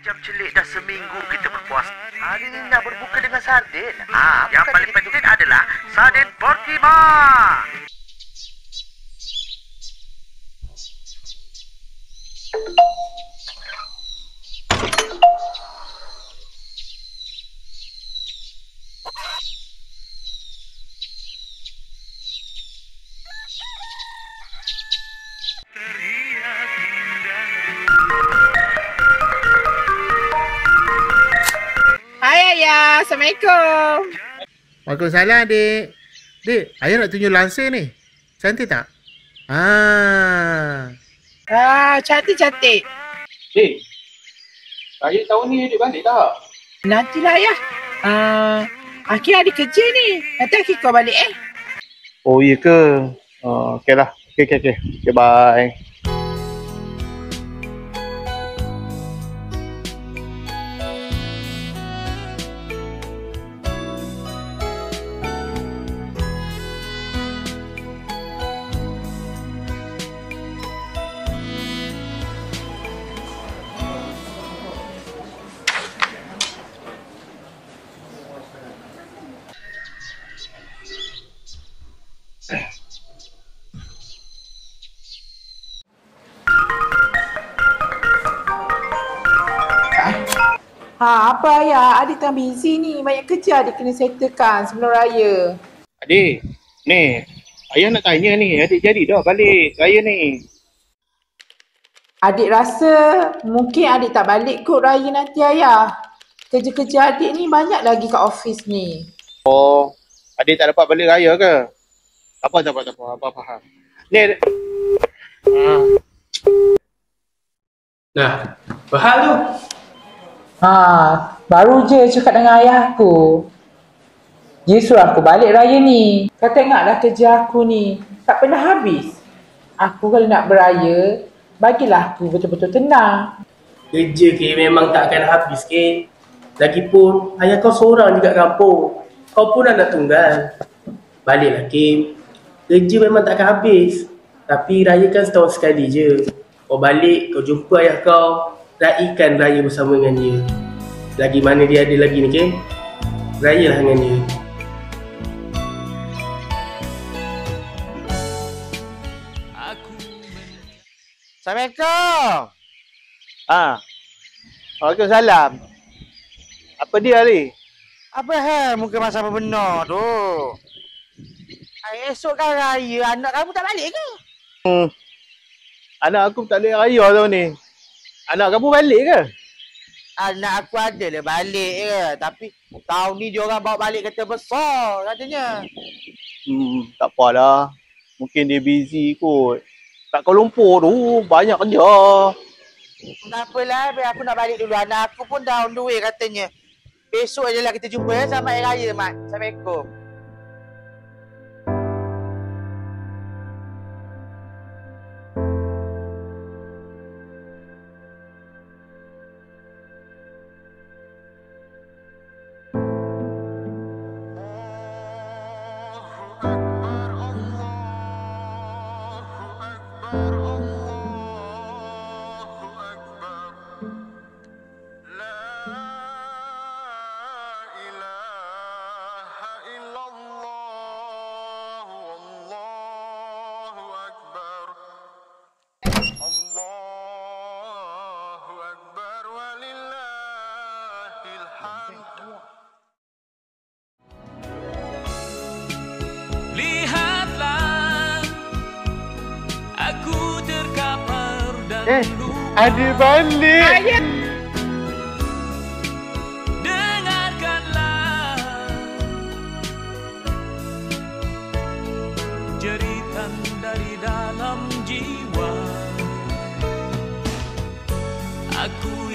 jam celik dah seminggu kita berpuasa. Hari ni nak berbuka dengan sardin. Yang paling penting adalah sardin Portima. Hai Ayah, Assalamualaikum. Waalaikumsalam adik. Dik, ayah nak tunjuk langsir ni. Cantik tak? Cantik-cantik. Saya tahun ni adik balik tak? Nantilah Ayah. Aki ada kerja ni. Nanti Aki kau balik Oh iya ke? Okey lah. Okey, bye. Apa Ayah? Adik tengah busy ni. Banyak kerja adik kena settlekan sebelum raya. Adik, ni. Ayah nak tanya ni. Adik jadi dah balik raya ni. Adik rasa mungkin adik tak balik kot raya nanti Ayah. Kerja-kerja adik ni banyak lagi kat office ni. Oh, adik tak dapat balik raya ke? Tak apa. Apa faham. Ni. Nah, apa hal tu? Baru je cakap dengan ayah aku. Dia suruh aku balik raya ni. Kau tengoklah kerja aku ni. Tak pernah habis. Aku kalau nak beraya, bagilah aku betul-betul tenang. Kerja ke memang tak akan habis ke. Lagipun ayah kau seorang juga kampung. Kau pun anak tunggal. Baliklah Kim. Kerja memang tak akan habis. Tapi raya kan setahun sekali je. Kau balik, kau jumpa ayah kau. Raikan raya bersama dengan dia. Lagi mana dia ada lagi ni Kim. Rayalah dengan dia. Assalamualaikum. Waalaikumsalam. Apa dia ni? Apa muka masa apa benar tu? Esok kan raya, anak kamu tak balik ke? Anak aku tak balik raya tahun ni. Anak kamu balik ke? Anak aku ada lah balik ke. Tapi tahun ni dia orang bawa balik kereta besar katanya. Tak apalah. Mungkin dia busy kot. Kat Kuala Lumpur tu banyak kerja. Tak apalah, biar aku nak balik dulu. Anak aku pun dah on the way katanya. Besok je lah kita jumpa ya. Selamat Hari Raya, Mat. Assalamualaikum. Lihatlah, aku terkapar dan Ada balik. dengarkanlah jeritan dari dalam jiwa. Aku